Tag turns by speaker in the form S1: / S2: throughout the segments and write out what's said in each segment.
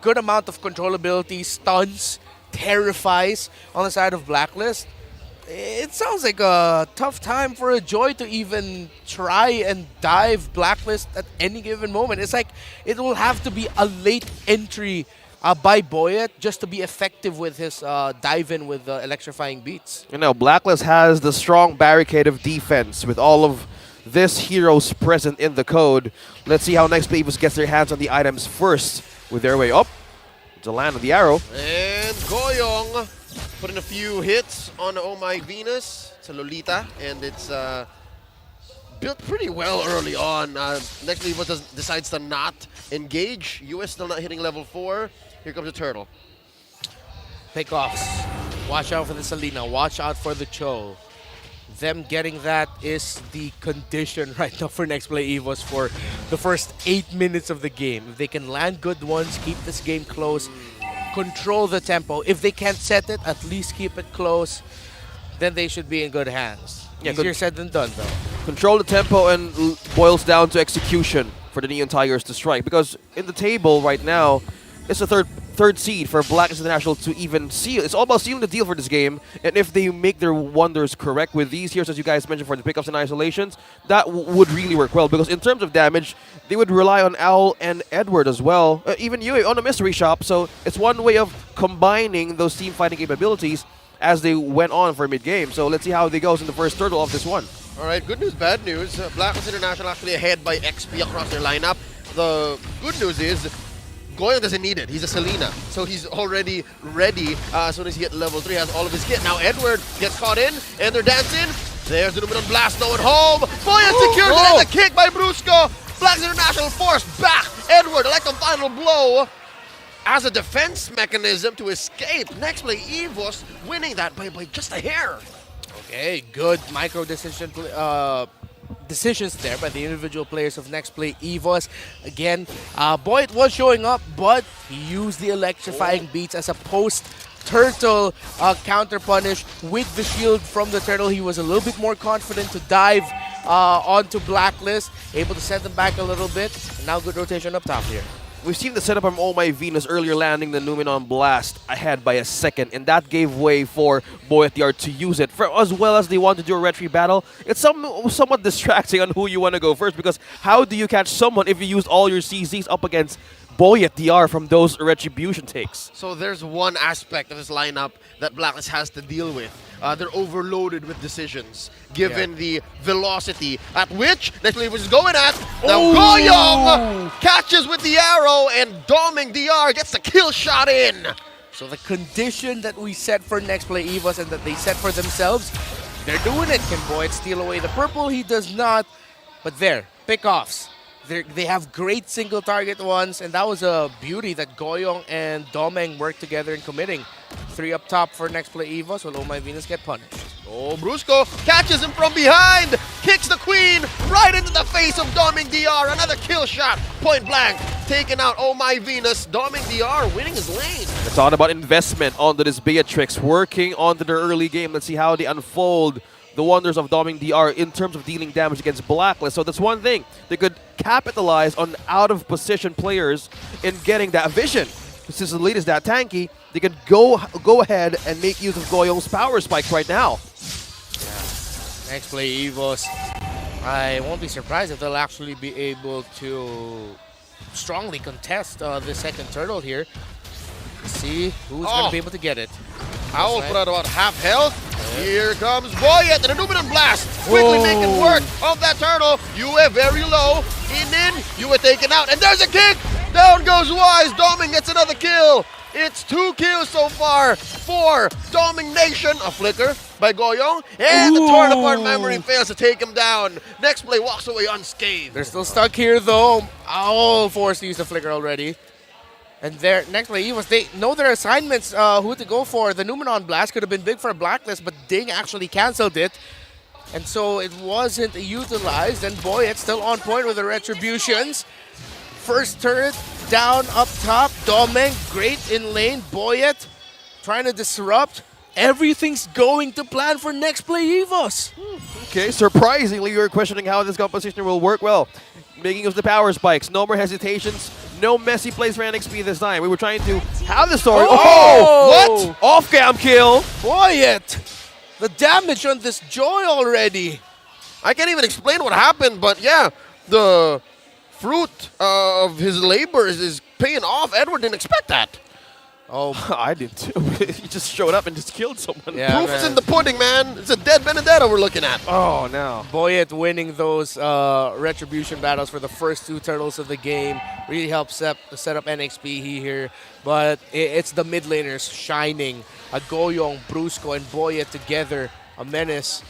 S1: good amount of controllability, stuns, terrifies on the side of Blacklist. It sounds like a tough time for a Joy to even try and dive Blacklist at any given moment. It's like it will have to be a late entry by Boyet just to be effective with his dive in with electrifying beats.
S2: You know, Blacklist has the strong barricade of defense with all of this heroes present in the code. Let's see how NXPE gets their hands on the items first with their way up to land on the arrow.
S3: And Goyong putting a few hits on Oh My Venus. It's a Lolita, and it's built pretty well early on. Next Evo decides to not engage. US still not hitting level 4. Here comes the turtle.
S1: Pickoffs. Watch out for the Selena. Watch out for the Cho. Them getting that is the condition right now for Next Play Evos for the first 8 minutes of the game. If they can land good ones, keep this game close, control the tempo. If they can't set it, at least keep it close. Then they should be in good hands.
S2: Yeah,
S1: Easier said than done, though.
S2: Control the tempo and boils down to execution for the Neon Tigers to strike. Because in the table right now, it's the third seed for Blacklist International to even seal. It's all about sealing the deal for this game. And if they make their wonders correct with these heroes, as you guys mentioned, for the pickups and isolations, that would really work well. Because in terms of damage, they would rely on Owl and Edward as well. Even Yue on a mystery shop. So it's one way of combining those team fighting capabilities as they went on for mid-game. So let's see how they goes in the first turtle of this one.
S3: All right, good news, bad news. Blacklist International actually ahead by XP across their lineup. The good news is Goyong doesn't need it. He's a Selena, so he's already ready as soon as he hit level 3, has all of his kit. Now Edward gets caught in, and they're dancing. There's the Luminous Blast now at home. Boyet secures it, and the kick by Brusco. Blacklist International forced back. Edward, like a final blow as a defense mechanism to escape. Next Play Evos winning that by just a hair.
S1: Okay, good micro decisions there by the individual players of Next Play Evos. Again, Boyd was showing up, but he used the electrifying beats as a post-turtle counter punish with the shield from the turtle. He was a little bit more confident to dive onto Blacklist, able to set them back a little bit. And now good rotation up top here.
S2: We've seen the setup from Oh My Venus earlier landing the Numenon Blast ahead by a second, and that gave way for Boyet to use it. As well as they want to do a retry battle, it's somewhat distracting on who you want to go first, because how do you catch someone if you used all your CZs up against Boyet from those retribution takes?
S3: So there's one aspect of this lineup that Blacklist has to deal with. They're overloaded with decisions, given the velocity at which Next Play is going at. Now Goyong catches with the arrow, and Doming DR gets the kill shot in.
S1: So the condition that we set for Next Play Evos and that they set for themselves, they're doing it. Can Boyd steal away the purple? He does not. But there, pickoffs. They have great single target ones, and that was a beauty that Goyong and Domeng worked together in committing. 3 up top for Next Play Evos. Will Oh My Venus get punished?
S3: Oh, Brusco catches him from behind, kicks the queen right into the face of Doming DR. Another kill shot, point blank, taken out Oh My Venus. Doming DR winning his lane.
S2: It's all about investment onto this Beatrix, working onto their early game. Let's see how they unfold the wonders of Doming DR in terms of dealing damage against Blacklist. So that's one thing. They could capitalize on out-of-position players in getting that vision. Since the lead is that tanky, they can go ahead and make use of Goyong's power spikes right now.
S1: Yeah. Next Play Evos. I won't be surprised if they'll actually be able to strongly contest the second turtle here. Let's see who's going to be able to get it.
S3: Owl put out about half health. Here comes Boyet, and a Numenon Blast quickly making work of that turtle. Yue very low, in, Yue taken out, and there's a kick! Down goes Wise, Doming gets another kill. It's 2 kills so far for Domination. A flicker by Goyong, and the torn apart memory fails to take him down. Next Play walks away unscathed.
S1: They're still stuck here though. Owl forced to use the flicker already. And their Next Play Evos, they know their assignments, who to go for. The Numenon Blast could have been big for a Blacklist, but Ding actually canceled it. And so it wasn't utilized, and Boyet still on point with the retributions. First turret down up top. Domeng, great in lane. Boyet trying to disrupt. Everything's going to plan for Next Play Evos.
S2: Okay, surprisingly, you're questioning how this composition will work. Well, making use of the power spikes. No more hesitations. No messy plays for NXPE this time. We were trying to have the story.
S1: Oh!
S2: What? Off-cam kill.
S1: Quiet! The damage on this Joy already.
S3: I can't even explain what happened, but yeah, the fruit of his labor is paying off. Edward didn't expect that.
S1: Oh,
S2: I did too. He just showed up and just killed someone.
S1: Yeah,
S3: Proof is
S1: man.
S3: in the pudding, man. It's a dead Benedetto we're looking at.
S2: Oh, no.
S1: Boyet winning those retribution battles for the first 2 turtles of the game really helped set up NXPE here. But it's the mid laners shining. Goyong, Brusco, and Boyet together. A menace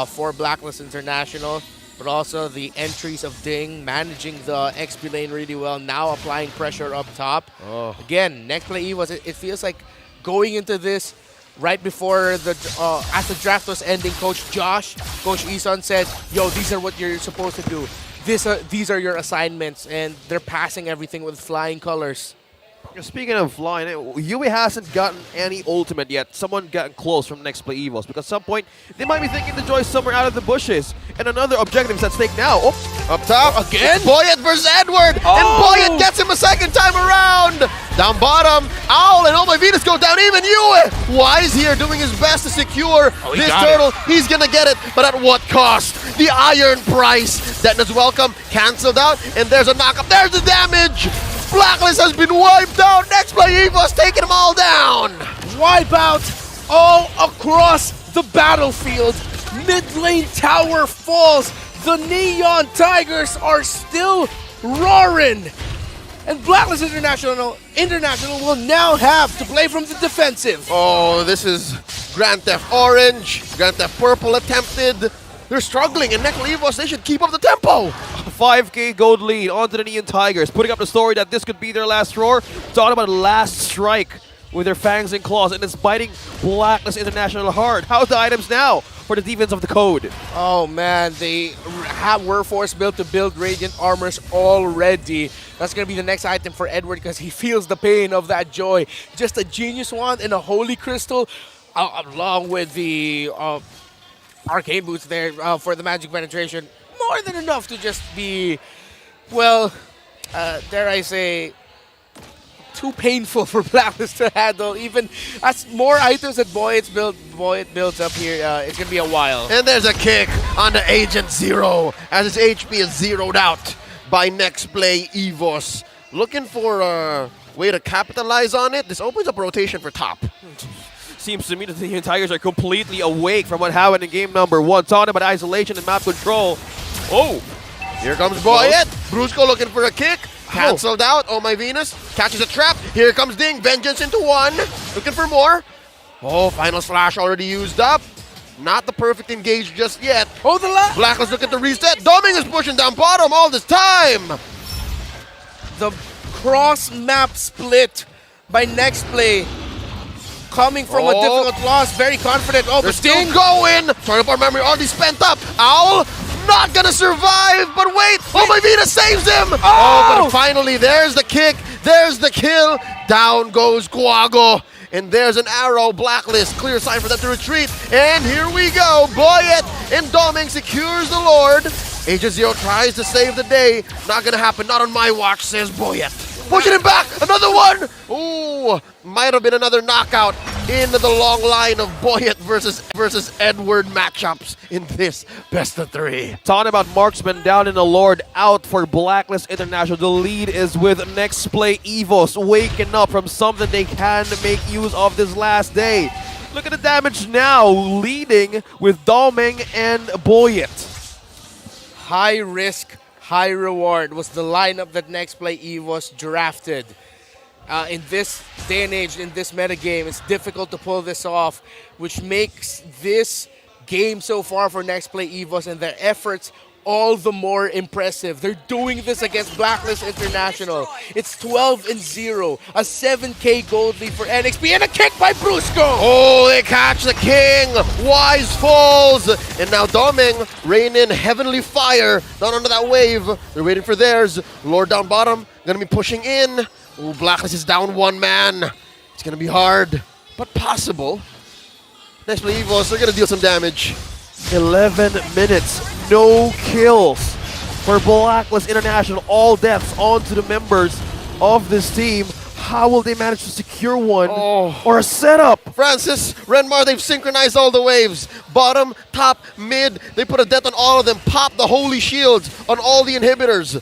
S1: for Blacklist International. But also the entries of Ding managing the XP lane really well. Now applying pressure up top.
S3: Oh.
S1: Again, next play EVOS, it feels like going into this right before the as the draft was ending, Coach Isan said, "Yo, these are what you're supposed to do. These are your assignments," and they're passing everything with flying colors.
S2: Speaking of flying, Yui hasn't gotten any ultimate yet. Someone gotten close from next play Evos because at some point they might be thinking to join somewhere out of the bushes. And another objective is at stake now. Oh,
S3: Up top,
S1: Again?
S3: Boyet versus Edward,
S1: Oh!
S3: and Boyet gets him a second time around. Down bottom, Owl and Oh My Venus go down. Even Yue, Wise here doing his best to secure
S1: He
S3: this
S1: got
S3: turtle. He's gonna get it, but at what cost? The iron price. Detna's welcome, cancelled out, and there's a knockup. There's the damage. Blacklist has been wiped out. Next play, Evo's taking them all down.
S1: Wipeout all across the battlefield. Mid lane tower falls. The Neon Tigers are still roaring. And Blacklist International will now have to play from the defensive.
S3: Oh, this is Grand Theft Orange, Grand Theft Purple attempted. They're struggling, and next Evos, they should keep up the tempo.
S2: 5K gold lead onto the Neon Tigers, putting up the story that this could be their last roar. Talking about last strike with their fangs and claws, and it's biting Blacklist International hard. How's the items now for the defense of the code?
S1: Oh man, they were force built to build Radiant Armors already. That's going to be the next item for Edward because he feels the pain of that joy. Just a Genius Wand and a Holy Crystal along with the Arcane Boots there for the magic penetration. More than enough to just be, well, dare I say, too painful for Blacklist to handle. Even as more items that Boyet builds up here, it's going to be a while.
S3: And there's a kick on the Agent Zero as his HP is zeroed out by next play Evos. Looking for a way to capitalize on it. This opens up rotation for top.
S2: Seems to me that the Neon Tigers are completely awake from what happened in game number 1. Talking about isolation and map control. Oh!
S3: Here comes Boyet. Brusco looking for a kick. Cancelled out. Oh My Venus catches a trap. Here comes Ding. Vengeance into 1. Looking for more. Oh, final slash already used up. Not the perfect engage just yet.
S1: Oh, the last!
S3: Blacklist looking to reset. Doming is pushing down bottom all this time.
S1: The cross map split by next play. Coming from a difficult loss, very confident. Oh,
S3: They're
S1: but
S3: still
S1: Ding!
S3: going. Turn up our memory, already spent up. Owl, not gonna survive, but wait. Oh My Venus saves him. Oh, but finally, there's the kick. There's the kill. Down goes Guago. And there's an arrow. Blacklist, clear sign for them to retreat. And here we go. Boyet and Doming secures the Lord. Agent Zero tries to save the day. Not gonna happen, not on my watch, says Boyet. Pushing him back, another one! Ooh, might have been another knockout into the long line of Boyet versus Edward matchups in this best of 3.
S2: Talking about marksman down in the Lord, out for Blacklist International. The lead is with next play Evos, waking up from something they can make use of this last day. Look at the damage now, leading with Doming and Boyet.
S1: High risk, high reward was the lineup that next play EVOS drafted. In this day and age, in this metagame, it's difficult to pull this off, which makes this game so far for next play EVOS and their efforts all the more impressive. They're doing this against Blacklist International. It's 12-0, a 7K gold lead for NXPE, and a kick by Brusco!
S3: Oh, they catch the king. Wise falls. And now Doming rain in heavenly fire down under that wave. They're waiting for theirs. Lord down bottom, gonna be pushing in. Oh, Blacklist is down 1 man. It's gonna be hard, but possible. Next play Evos, they're gonna deal some damage.
S2: 11 minutes, no kills for Blacklist International. All deaths onto the members of this team. How will they manage to secure one
S3: Oh.
S2: or a setup?
S3: Francis, Renmar, they've synchronized all the waves. Bottom, top, mid. They put a death on all of them. Pop the holy shields on all the inhibitors.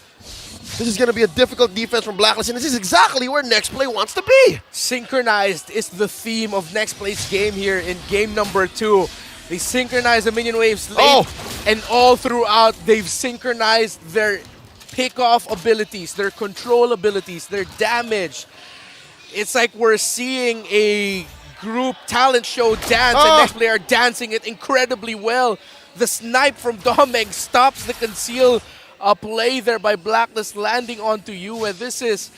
S3: This is going to be a difficult defense from Blacklist, and this is exactly where Next Play wants to be.
S1: Synchronized is the theme of Next Play's game here in game number 2. They synchronize the minion waves late, and all throughout they've synchronized their pick-off abilities, their control abilities, their damage. It's like we're seeing a group talent show dance, and Next Play are dancing it incredibly well. The snipe from Domeg stops the conceal play there by Blacklist landing onto you, and this is,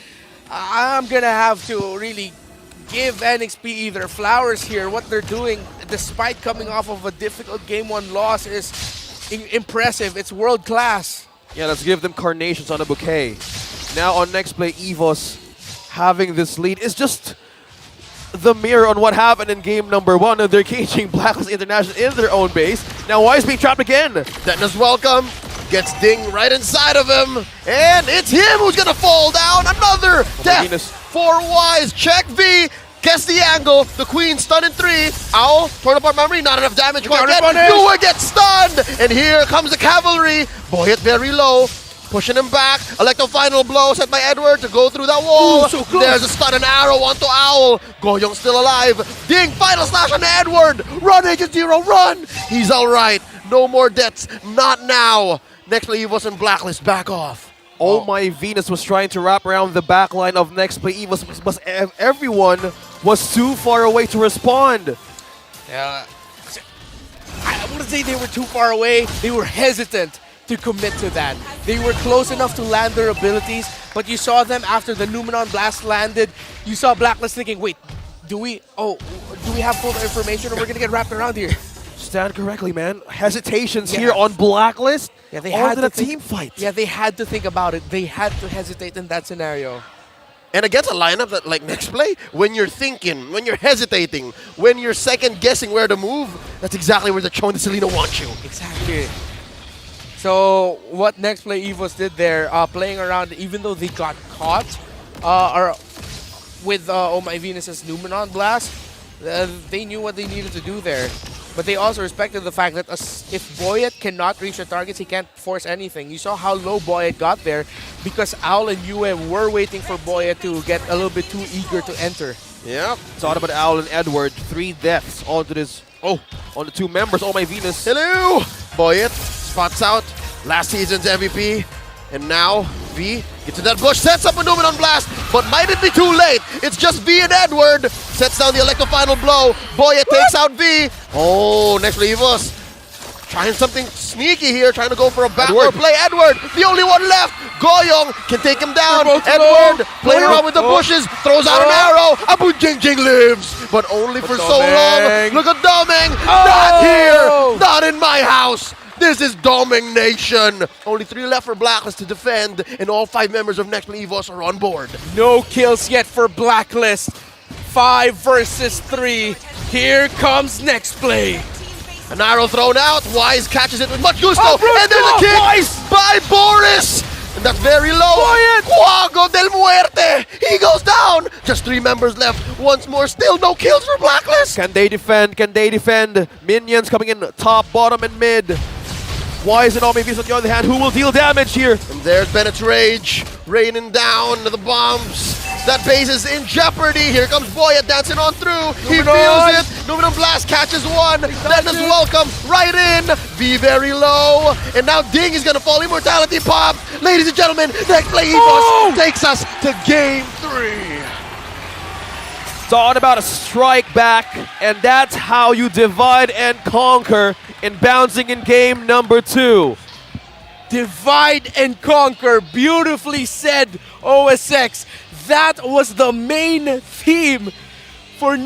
S1: I'm gonna have to really give NXPE their flowers here. What they're doing, despite coming off of a difficult Game 1 loss, is impressive. It's world class.
S2: Yeah, let's give them carnations on a bouquet. Now on Next Play, EVOS having this lead is just the mirror on what happened in game number 1. And they're caging Blacklist International in their own base. Now Wise being trapped again.
S3: Dennis welcome. Gets dinged right inside of him. And it's him who's going to fall down. Another death for Wise. Check V. Guess the angle. The Queen stunned in 3. Owl, torn apart memory. Not enough damage. Newer gets stunned. And here comes the cavalry. Boyet very low. Pushing him back. Electro final blow set by Edward to go through that wall.
S1: Ooh, so close.
S3: There's a stun and arrow onto Owl. Goyong still alive. Ding, final slash on Edward. Run, Agent Zero, run. He's all right. No more deaths. Not now. Next Play EVOS and Blacklist back off.
S2: Oh my Venus was trying to wrap around the backline of Next Play EVOS, but everyone was too far away to respond.
S1: Yeah, I wouldn't say they were too far away. They were hesitant to commit to that. They were close enough to land their abilities, but you saw them after the Numenon Blast landed. You saw Blacklist thinking, wait, do we have full information or we're gonna get wrapped around here?
S2: Stand correctly, man. Hesitations here on Blacklist.
S1: Yeah, they
S2: all
S1: had
S2: in
S1: to
S2: a
S1: think,
S2: team fight.
S1: Yeah, they had to think about it. They had to hesitate in that scenario.
S3: And against a lineup that like Next Play, when you're thinking, when you're hesitating, when you're second guessing where to move, that's exactly where the Chon and Selena want you.
S1: Exactly. So what Next Play EVOS did there, playing around, even though they got caught with Oh My Venus's Numenon Blast, they knew what they needed to do there. But they also respected the fact that if Boyet cannot reach the targets, he can't force anything. You saw how low Boyet got there because Owl and Yue were waiting for Boyet to get a little bit too eager to enter.
S3: Yeah.
S2: Thought about Owl and Edward. 3 deaths onto this. On the 2 members. Oh my Venus.
S3: Hello! Boyet spots out last season's MVP. And now V gets in that bush, sets up a Numenon Blast, but might it be too late? It's just V and Edward. Sets down the Electro final blow. Boyet takes out V. Oh, Next Play EVOS trying something sneaky here, trying to go for a backdoor play. Edward, the only one left. Goyong can take him down. Edward playing around with the bushes, throws out an arrow. Abu Jing Jing lives, but only for so long. Look at Domeng. Not here. Not in my house. This is Doming Nation. Only 3 left for Blacklist to defend, and all 5 members of Next Play EVOS are on board.
S1: No kills yet for Blacklist. 5 versus 3. Here comes Next Play.
S3: An arrow thrown out. Wise catches it with much gusto. And there's a kick by Boris. And that's very low. Quago del Muerte. He goes down. Just 3 members left. Once more, still no kills for Blacklist.
S2: Can they defend? Can they defend? Minions coming in top, bottom, and mid. Wise and all maybe on the other hand, who will deal damage here?
S3: And there's Bennett's Rage raining down the bombs. That base is in jeopardy. Here comes Boyet dancing on through. He feels it. Numenon Blast catches one. Dennis welcome right in. V very low. And now Ding is going to fall. Immortality pop. Ladies and gentlemen, Next Play EVOS takes us to game 3.
S2: It's all about a strike back, and that's how you divide and conquer in bouncing in game number 2.
S1: Divide and conquer. Beautifully said, OSX. That was the main theme for